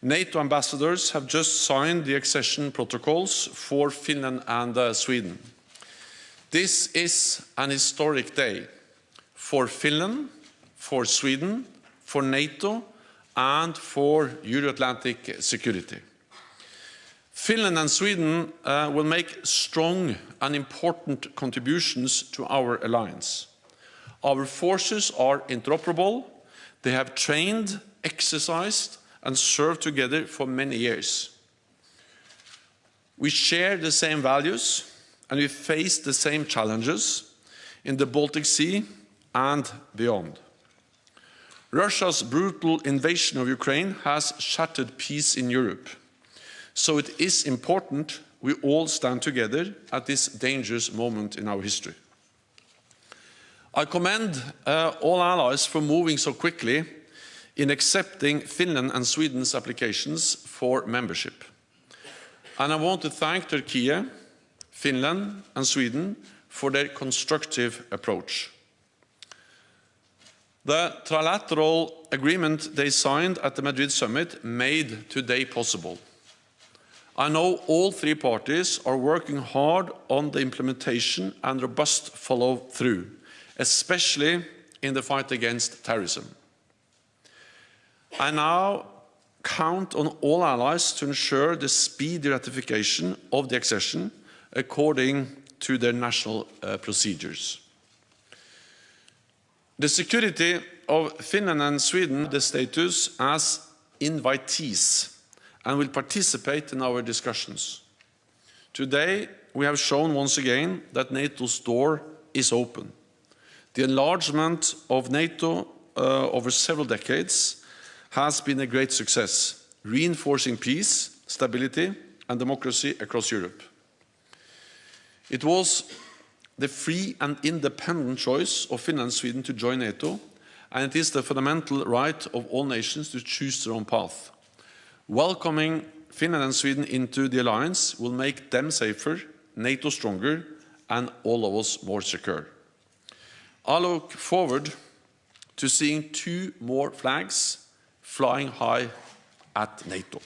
NATO ambassadors have just signed the accession protocols for Finland and Sweden. This is an historic day for Finland, for Sweden, for NATO, and for Euro-Atlantic security. Finland and Sweden will make strong and important contributions to our alliance. Our forces are interoperable. They have trained, exercised, and served together for many years. We share the same values, and we face the same challenges in the Baltic Sea and beyond. Russia's brutal invasion of Ukraine has shattered peace in Europe. So it is important we all stand together at this dangerous moment in our history. I commend all allies for moving so quickly in accepting Finland and Sweden's applications for membership. And I want to thank Turkey, Finland and Sweden for their constructive approach. The trilateral agreement they signed at the Madrid summit made today possible. I know all three parties are working hard on the implementation and robust follow-through, especially in the fight against terrorism. I now count on all allies to ensure the speedy ratification of the accession according to their national procedures. The security of Finland and Sweden, the status as invitees, and will participate in our discussions. Today, we have shown once again that NATO's door is open. The enlargement of NATO over several decades has been a great success, reinforcing peace, stability, and democracy across Europe. It was the free and independent choice of Finland and Sweden to join NATO, and it is the fundamental right of all nations to choose their own path. Welcoming Finland and Sweden into the alliance will make them safer, NATO stronger, and all of us more secure. I look forward to seeing 2 more flags flying high at NATO.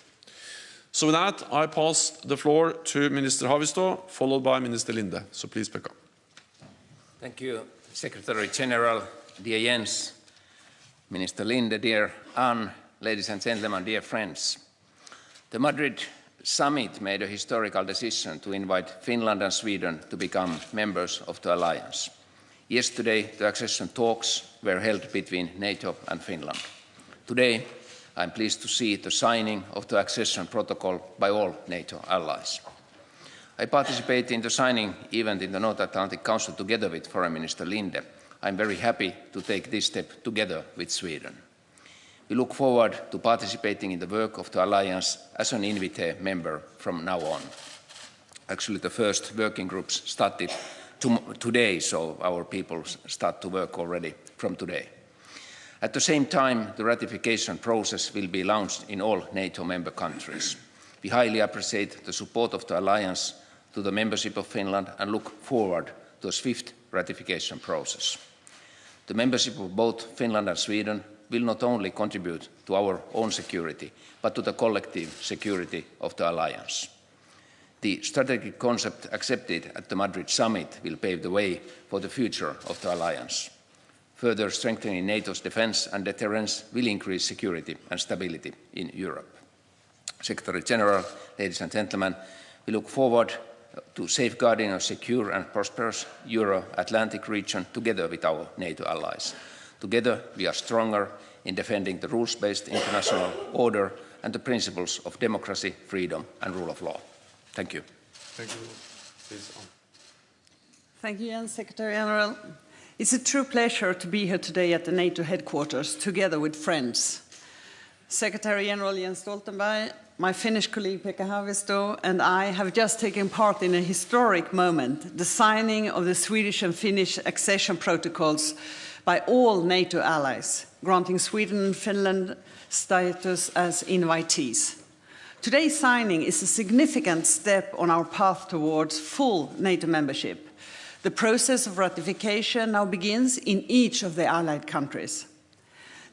So with that, I pass the floor to Minister Haavisto, followed by Minister Linde. So please, Pekka. Thank you, Secretary General, dear Jens, Minister Linde, dear Anne, ladies and gentlemen, dear friends. The Madrid summit made a historical decision to invite Finland and Sweden to become members of the alliance. Yesterday, the accession talks were held between NATO and Finland. Today, I am pleased to see the signing of the accession protocol by all NATO allies. I participated in the signing event in the North Atlantic Council together with Foreign Minister Linde. I am very happy to take this step together with Sweden. We look forward to participating in the work of the alliance as an invitee member from now on. Actually, the first working groups started today, so our people start to work already from today. At the same time, the ratification process will be launched in all NATO member countries. We highly appreciate the support of the alliance to the membership of Finland and look forward to a swift ratification process. The membership of both Finland and Sweden will not only contribute to our own security, but to the collective security of the alliance. The strategic concept accepted at the Madrid summit will pave the way for the future of the alliance. Further strengthening NATO's defense and deterrence will increase security and stability in Europe. Secretary General, ladies and gentlemen, we look forward to safeguarding a secure and prosperous Euro-Atlantic region together with our NATO allies. Together, we are stronger in defending the rules-based international order and the principles of democracy, freedom, and rule of law. Thank you. Thank you. Please. Thank you, Jens, Secretary General. It's a true pleasure to be here today at the NATO headquarters, together with friends. Secretary General Jens Stoltenberg, my Finnish colleague Pekka Haavisto, and I have just taken part in a historic moment, the signing of the Swedish and Finnish accession protocols by all NATO allies, granting Sweden and Finland status as invitees. Today's signing is a significant step on our path towards full NATO membership. The process of ratification now begins in each of the allied countries.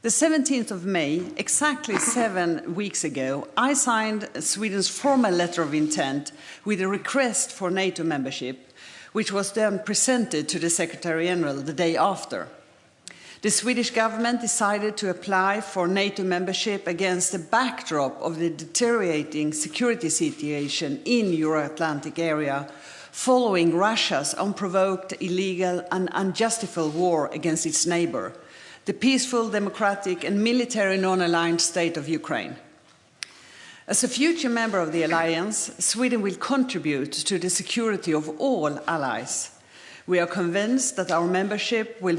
The 17th of May, exactly 7 weeks ago, I signed Sweden's formal letter of intent with a request for NATO membership, which was then presented to the Secretary General the day after. The Swedish government decided to apply for NATO membership against the backdrop of the deteriorating security situation in the Euro-Atlantic area following Russia's unprovoked, illegal and unjustified war against its neighbor, the peaceful, democratic and military non-aligned state of Ukraine. As a future member of the alliance, Sweden will contribute to the security of all allies. We are convinced that our membership will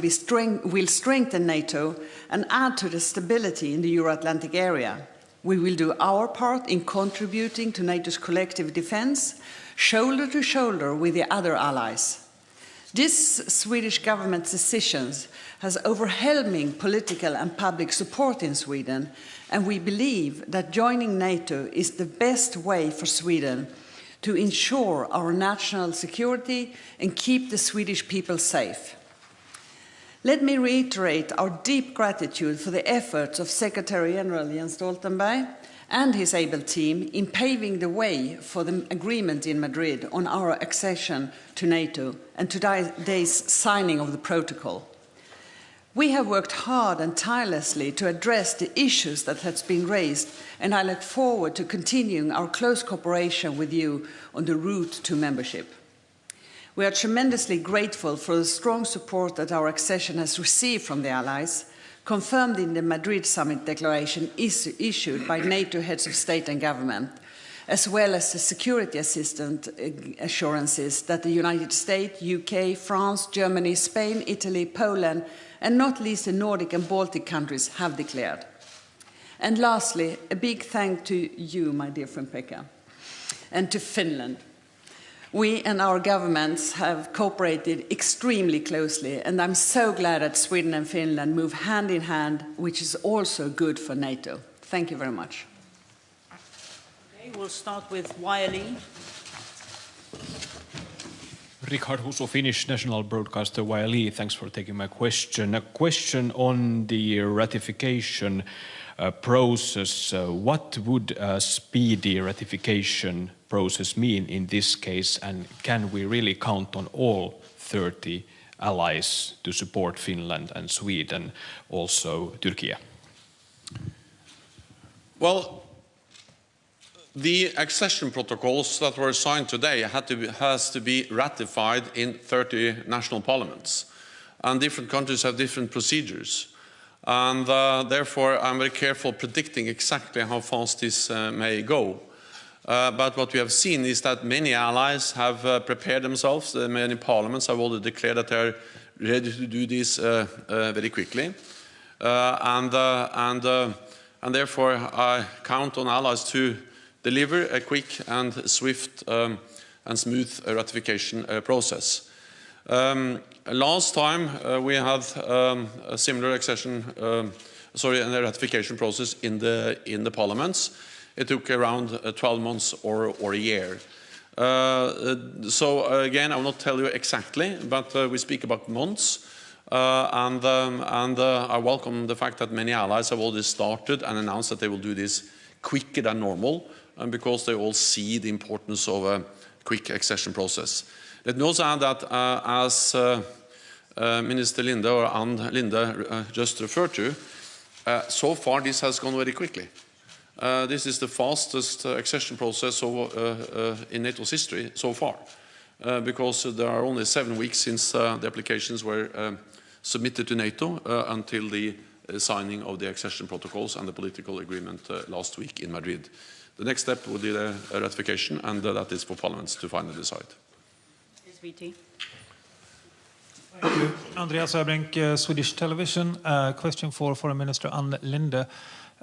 strengthen NATO and add to the stability in the Euro-Atlantic area. We will do our part in contributing to NATO's collective defense, shoulder to shoulder with the other allies. This Swedish government's decision has overwhelming political and public support in Sweden, and we believe that joining NATO is the best way for Sweden to ensure our national security and keep the Swedish people safe. Let me reiterate our deep gratitude for the efforts of Secretary General Jens Stoltenberg and his able team in paving the way for the agreement in Madrid on our accession to NATO and today's signing of the protocol. We have worked hard and tirelessly to address the issues that have been raised, and I look forward to continuing our close cooperation with you on the route to membership. We are tremendously grateful for the strong support that our accession has received from the Allies, confirmed in the Madrid Summit declaration issued by NATO heads of state and government, as well as the security assistance assurances that the United States, UK, France, Germany, Spain, Italy, Poland, and not least the Nordic and Baltic countries have declared. And lastly, a big thank to you, my dear friend Pekka, and to Finland. We and our governments have cooperated extremely closely, and I'm so glad that Sweden and Finland move hand in hand, which is also good for NATO. Thank you very much. Okay, we'll start with YLE. Richard Husu, Finnish national broadcaster YLE. Thanks for taking my question. A question on the ratification process. What would a speedy ratification process mean in this case, and can we really count on all 30 allies to support Finland and Sweden, also Turkey? Well, the accession protocols that were signed today has to be ratified in 30 national parliaments, and different countries have different procedures. And therefore, I'm very careful predicting exactly how fast this may go. But what we have seen is that many allies have prepared themselves. Many parliaments have already declared that they're ready to do this very quickly. And therefore, I count on allies to deliver a quick and swift and smooth ratification process. Last time we had a similar a ratification process in the parliaments. It took around 12 months or a year. So again, I will not tell you exactly, but we speak about months. And I welcome the fact that many allies have already started and announced that they will do this quicker than normal, and because they all see the importance of a quick accession process. Let me also add that as Minister Linde or Linde just referred to, so far this has gone very quickly. This is the fastest accession process in NATO's history so far, because there are only 7 weeks since the applications were submitted to NATO until the signing of the accession protocols and the political agreement last week in Madrid. The next step will be the ratification, and that is for parliaments to finally decide. SVT. Thank you. Andreas Öbrink, Swedish Television. Question for Foreign Minister Ann Linde.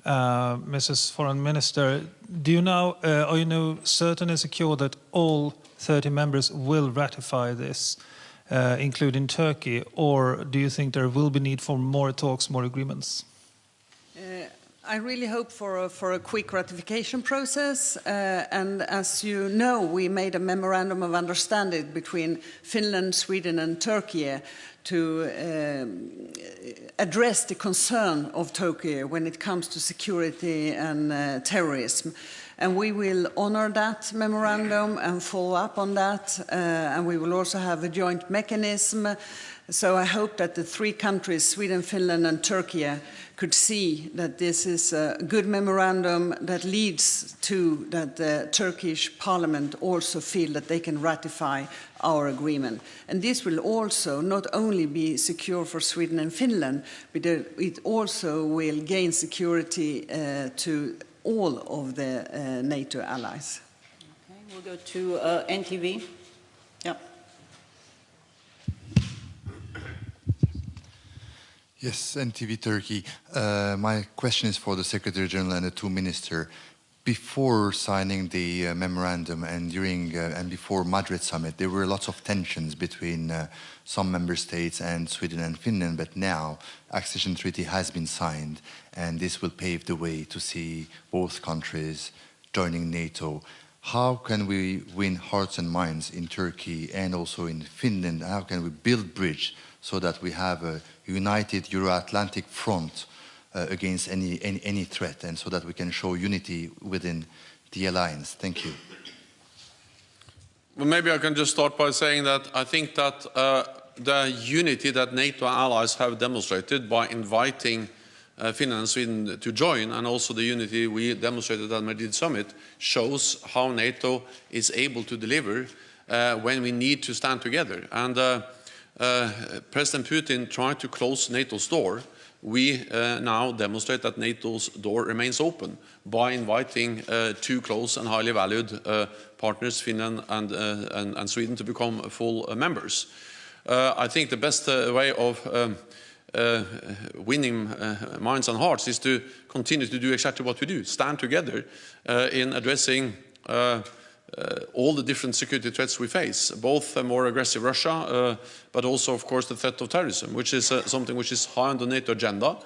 Mrs. Foreign Minister, are you now certain and secure that all 30 members will ratify this, including Turkey, or do you think there will be need for more talks, more agreements? I really hope for a quick ratification process, and as you know, we made a memorandum of understanding between Finland, Sweden and Turkey to address the concern of Turkey when it comes to security and terrorism. And we will honor that memorandum and follow up on that, and we will also have a joint mechanism. So I hope that the three countries, Sweden, Finland and Turkey, could see that this is a good memorandum that leads to that the Turkish parliament also feel that they can ratify our agreement. And this will also not only be secure for Sweden and Finland, but it also will gain security to all of the NATO allies. Okay, we'll go to NTV. Yeah. Yes, NTV Turkey. My question is for the Secretary General and the two ministers. Before signing the memorandum and during and before Madrid summit, there were lots of tensions between some member states and Sweden and Finland, but now accession treaty has been signed and this will pave the way to see both countries joining NATO. How can we win hearts and minds in Turkey and also in Finland? How can we build bridge so that we have a united Euro-Atlantic front against any threat, and so that we can show unity within the alliance? Thank you. Well, maybe I can just start by saying that I think that the unity that NATO allies have demonstrated by inviting Finland and Sweden to join, and also the unity we demonstrated at the Madrid summit, shows how NATO is able to deliver when we need to stand together. And President Putin tried to close NATO's door. We now demonstrate that NATO's door remains open by inviting two close and highly valued partners, Finland and Sweden, to become full members. I think the best way of winning minds and hearts is to continue to do exactly what we do, stand together in addressing all the different security threats we face, both a more aggressive Russia, but also, of course, the threat of terrorism, which is something which is high on the NATO agenda.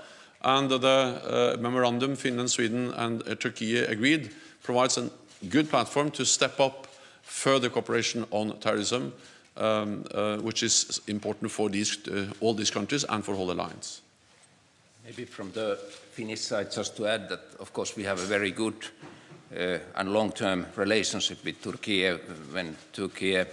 And the memorandum Finland, Sweden and Turkey agreed provides a good platform to step up further cooperation on terrorism, which is important for all these countries and for the whole alliance. Maybe from the Finnish side, just to add that, of course, we have a very good and long-term relationship with Turkey. When Turkey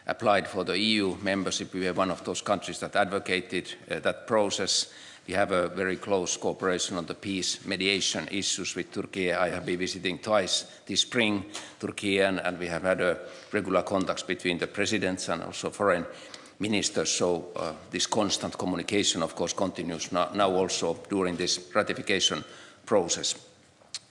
applied for the EU membership, we were one of those countries that advocated that process. We have a very close cooperation on the peace mediation issues with Turkey. I have been visiting twice this spring Turkey, and we have had regular contacts between the presidents and also foreign ministers. So this constant communication, of course, continues now also during this ratification process.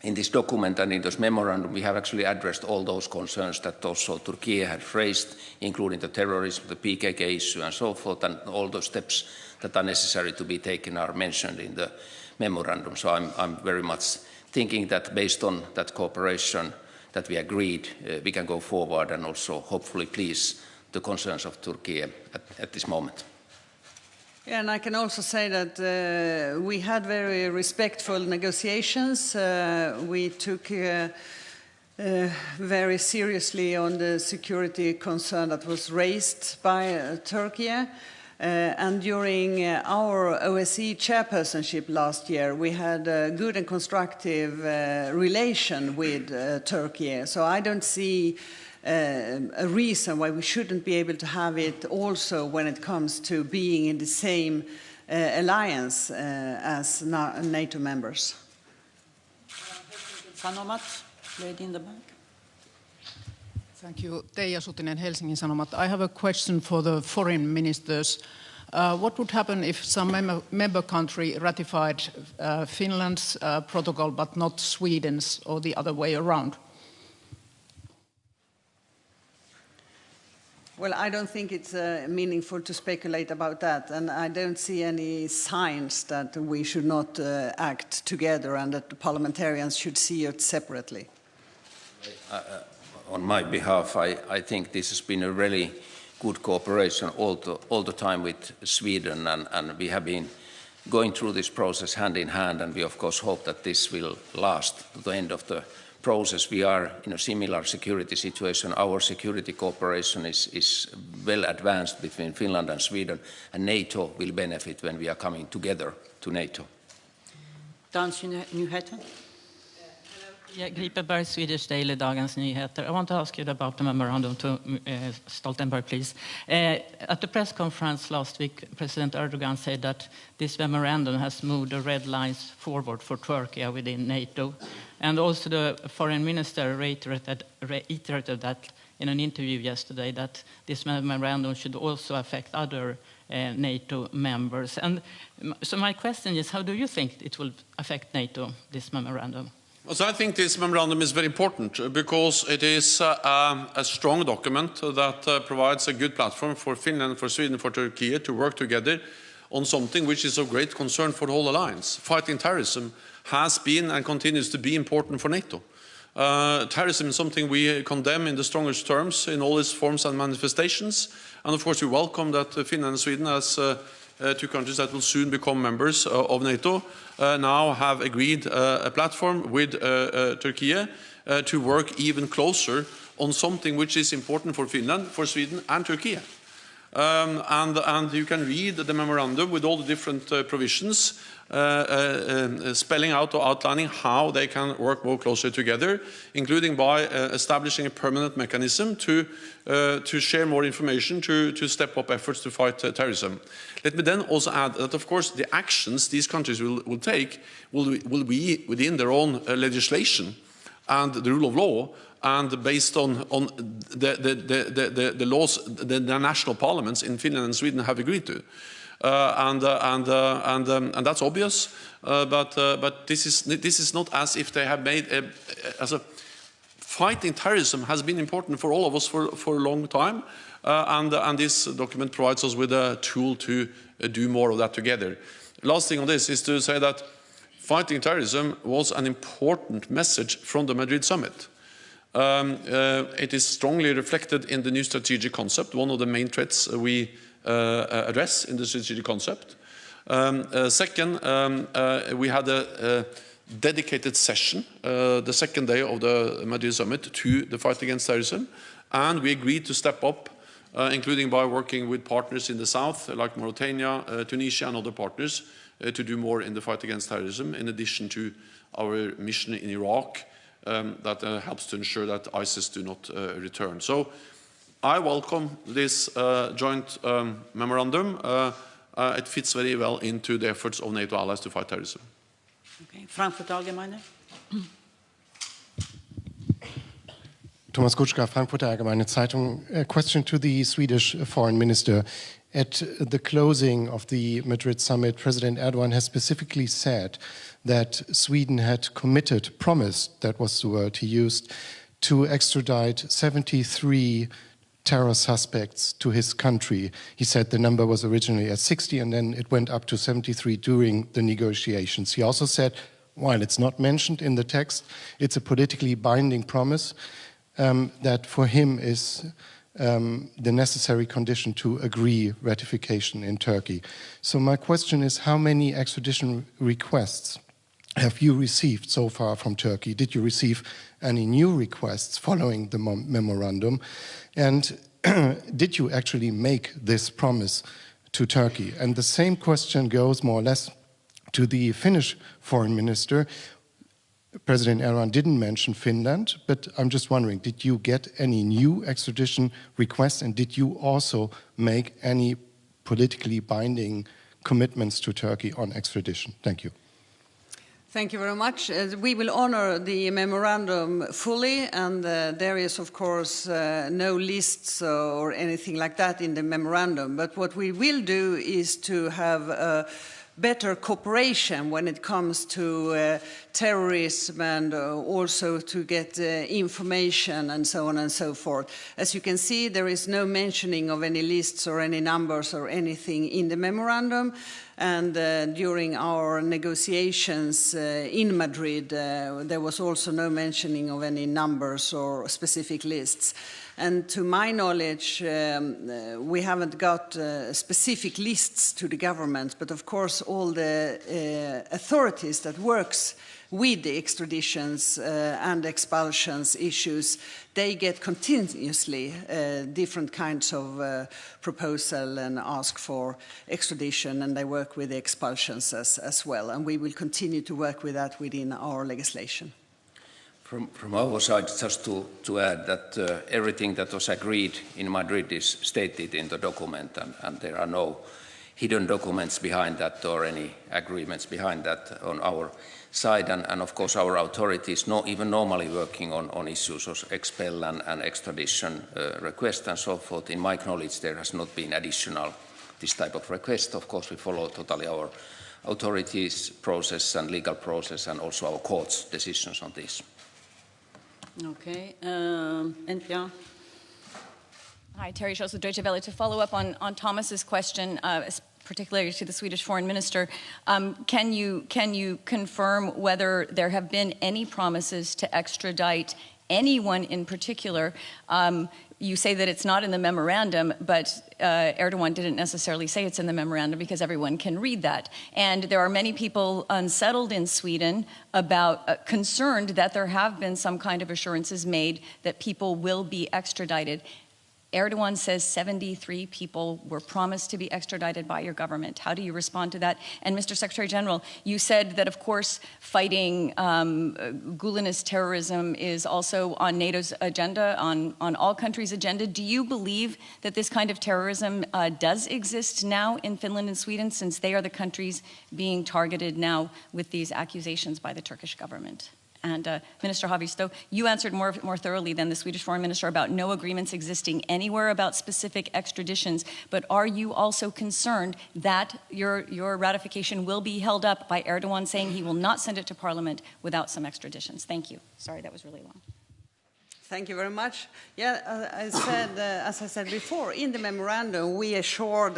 In this document and in this memorandum, we have actually addressed all those concerns that also Turkey had raised, including the terrorism, the PKK issue and so forth, and all those steps that are necessary to be taken are mentioned in the memorandum. So I'm very much thinking that based on that cooperation that we agreed, we can go forward and also hopefully please the concerns of Turkey at this moment. Yeah, and I can also say that we had very respectful negotiations. We took very seriously on the security concern that was raised by Turkey. And during our OSCE chairpersonship last year, we had a good and constructive relation with Turkey. So I don't see a reason why we shouldn't be able to have it also when it comes to being in the same alliance as NATO members. Sanomat, lady in the back. Thank you. Teija Sutinen, Helsingin Sanomat. I have a question for the foreign ministers. What would happen if some member country ratified Finland's protocol but not Sweden's, or the other way around? Well, I don't think it's meaningful to speculate about that, and I don't see any signs that we should not act together and that the parliamentarians should see it separately. On my behalf, I think this has been a really good cooperation all the time with Sweden, and we have been going through this process hand in hand, and we of course hope that this will last to the end of the process. We are in a similar security situation. Our security cooperation is well advanced between Finland and Sweden, and NATO will benefit when we are coming together to NATO. Nyheter. Gripenberg, Swedish Daily, Dagens Nyheter. I want to ask you about the memorandum to Stoltenberg, please. At the press conference last week, President Erdogan said that this memorandum has moved the red lines forward for Turkey within NATO. And also the foreign minister reiterated that in an interview yesterday, that this memorandum should also affect other NATO members. And so my question is, how do you think it will affect NATO, this memorandum? So I think this memorandum is very important because it is a strong document that provides a good platform for Finland, for Sweden, for Turkey to work together on something which is of great concern for the whole alliance. Fighting terrorism has been and continues to be important for NATO. Terrorism is something we condemn in the strongest terms in all its forms and manifestations. And of course we welcome that Finland and Sweden, as two countries that will soon become members of NATO, now have agreed a platform with Turkey to work even closer on something which is important for Finland, for Sweden and Turkey. And you can read the memorandum with all the different provisions spelling out or outlining how they can work more closely together, including by establishing a permanent mechanism to share more information, to step up efforts to fight terrorism. Let me then also add that, of course, the actions these countries will take will be within their own legislation and the rule of law, and based on the laws the national parliaments in Finland and Sweden have agreed to. And that's obvious, but this is not as if they have made fighting terrorism has been important for all of us for a long time, and this document provides us with a tool to do more of that together. Last thing on this is to say that fighting terrorism was an important message from the Madrid summit. It is strongly reflected in the new strategic concept, one of the main threats we address in the strategic concept. Second, we had a dedicated session, the second day of the Madrid summit, to the fight against terrorism, and we agreed to step up, including by working with partners in the south, like Mauritania, Tunisia and other partners, to do more in the fight against terrorism, in addition to our mission in Iraq that helps to ensure that ISIS do not return. So I welcome this joint memorandum. It fits very well into the efforts of NATO allies to fight terrorism. Okay. Frankfurt Allgemeine. Thomas Kutschka, Frankfurter Allgemeine Zeitung. A question to the Swedish foreign minister. At the closing of the Madrid summit, President Erdogan has specifically said that Sweden had promised, that was the word he used, to extradite 73 terror suspects to his country. He said the number was originally at 60 and then it went up to 73 during the negotiations. He also said, while it's not mentioned in the text, it's a politically binding promise that for him is the necessary condition to agree ratification in Turkey. So my question is, how many extradition requests have you received so far from Turkey? Did you receive any new requests following the memorandum? And did you actually make this promise to Turkey? And the same question goes more or less to the Finnish foreign minister. President Erdogan didn't mention Finland, but I'm just wondering, did you get any new extradition requests, and did you also make any politically binding commitments to Turkey on extradition? Thank you. Thank you very much. We will honor the memorandum fully, and there is, of course, no lists or anything like that in the memorandum. But what we will do is to have better cooperation when it comes to terrorism and also to get information and so on and so forth. As you can see, there is no mentioning of any lists or any numbers or anything in the memorandum. And during our negotiations in Madrid, there was also no mentioning of any numbers or specific lists. And to my knowledge, we haven't got specific lists to the government, but of course all the authorities that works with the extraditions and expulsions issues, they get continuously different kinds of proposal and ask for extradition, and they work with the expulsions as well. And we will continue to work with that within our legislation. From our side, just to add that everything that was agreed in Madrid is stated in the document, and there are no hidden documents behind that or any agreements behind that on our side. And of course, our authorities, even normally working on issues of expel and extradition requests and so forth. In my knowledge, there has not been additional this type of request. Of course, we follow totally our authorities' process and legal process, and also our courts' decisions on this. Okay, NPR. Hi, Terry Schultz with Deutsche Welle. To follow up on Thomas's question, particularly to the Swedish Foreign Minister, can you confirm whether there have been any promises to extradite anyone in particular? You say that it's not in the memorandum, but Erdogan didn't necessarily say it's in the memorandum because everyone can read that. And there are many people unsettled in Sweden about concerned that there have been some kind of assurances made that people will be extradited. Erdogan says 73 people were promised to be extradited by your government. How do you respond to that? And Mr. Secretary General, you said that, of course, fighting Gulenist terrorism is also on NATO's agenda, on all countries' agenda. Do you believe that this kind of terrorism does exist now in Finland and Sweden, since they are the countries being targeted now with these accusations by the Turkish government? And Minister Haavisto, you answered more thoroughly than the Swedish Foreign Minister about no agreements existing anywhere about specific extraditions. But are you also concerned that your ratification will be held up by Erdogan saying he will not send it to Parliament without some extraditions? Thank you. Sorry, that was really long. Thank you very much. Yeah, as I said before, in the memorandum, we assured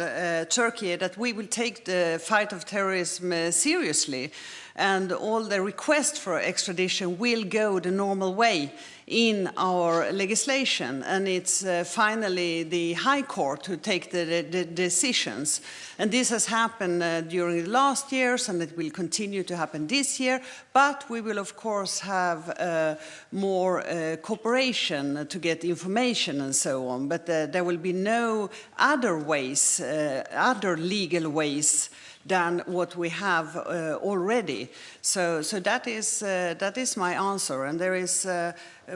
Turkey that we will take the fight of terrorism seriously, and all the requests for extradition will go the normal way in our legislation, and it's finally the High Court who take the decisions. And this has happened during the last years, and it will continue to happen this year, but we will of course have more cooperation to get information and so on, but there will be no other ways, other legal ways than what we have already. So that is my answer, and there is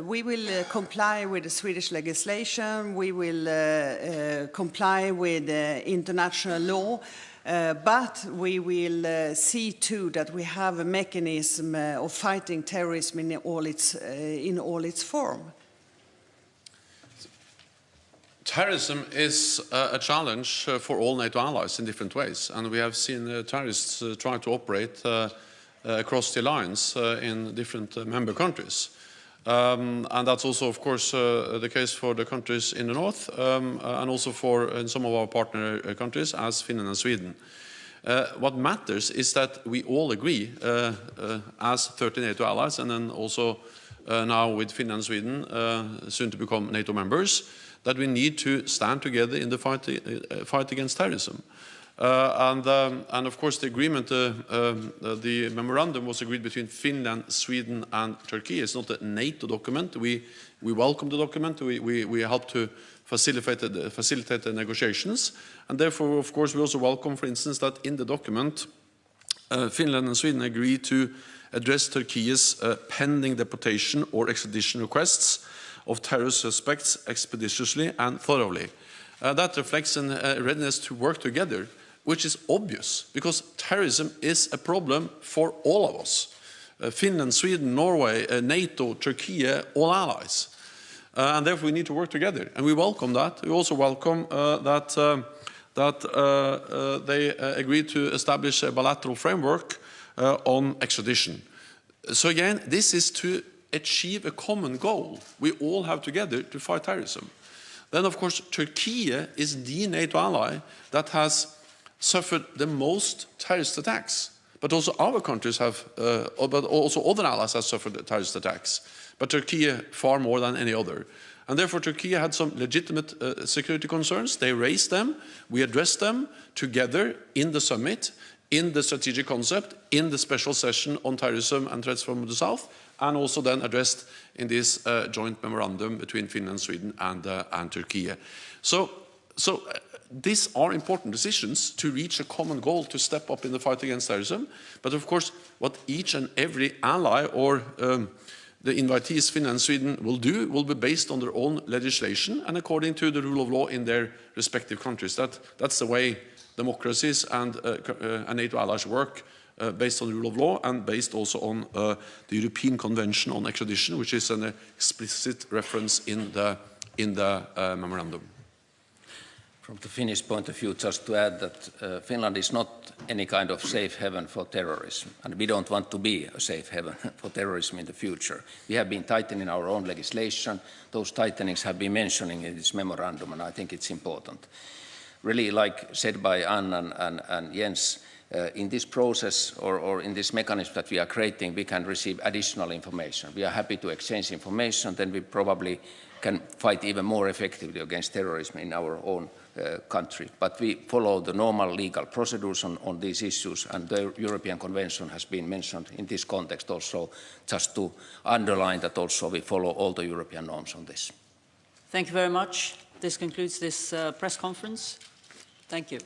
we will comply with the Swedish legislation, we will comply with international law, but we will see too that we have a mechanism of fighting terrorism in all its form. Terrorism is a challenge for all NATO allies in different ways, and we have seen terrorists try to operate across the alliance in different member countries. And that's also, of course, the case for the countries in the north, and also in some of our partner countries, as Finland and Sweden. What matters is that we all agree, as 30 NATO allies, and then also now with Finland and Sweden, soon to become NATO members, that we need to stand together in the fight against terrorism. And of course, the agreement, the memorandum was agreed between Finland, Sweden, and Turkey. It's not a NATO document. We welcome the document. We help to facilitate the negotiations. And therefore, of course, we also welcome, for instance, that in the document, Finland and Sweden agree to address Turkey's pending deportation or extradition requests of terrorist suspects expeditiously and thoroughly. That reflects a readiness to work together, which is obvious, because terrorism is a problem for all of us. Finland, Sweden, Norway, NATO, Turkey, all allies. And therefore we need to work together. And we welcome that. We also welcome that they agreed to establish a bilateral framework on extradition. So again, this is to achieve a common goal we all have together to fight terrorism. Then, of course, Turkey is the NATO ally that has suffered the most terrorist attacks. But also our countries have, but also other allies have suffered terrorist attacks. But Turkey far more than any other. And therefore, Turkey had some legitimate security concerns. They raised them. We addressed them together in the summit, in the strategic concept, in the special session on terrorism and threats from the south, and also then addressed in this joint memorandum between Finland, Sweden, and Turkey. So these are important decisions to reach a common goal to step up in the fight against terrorism. But of course, what each and every ally or the invitees, Finland and Sweden, will do will be based on their own legislation and according to the rule of law in their respective countries. That's the way democracies and NATO allies work, based on the rule of law and based also on the European Convention on Extradition, which is an explicit reference in the memorandum. From the Finnish point of view, just to add that Finland is not any kind of safe haven for terrorism, and we don't want to be a safe haven for terrorism in the future. We have been tightening our own legislation. Those tightenings have been mentioning in this memorandum, and I think it's important. Really, like said by Anne and Jens, in this process or in this mechanism that we are creating, we can receive additional information. We are happy to exchange information, then we probably can fight even more effectively against terrorism in our own country. But we follow the normal legal procedures on these issues, and the European Convention has been mentioned in this context also, just to underline that also we follow all the European norms on this. Thank you very much. This concludes this press conference. Thank you.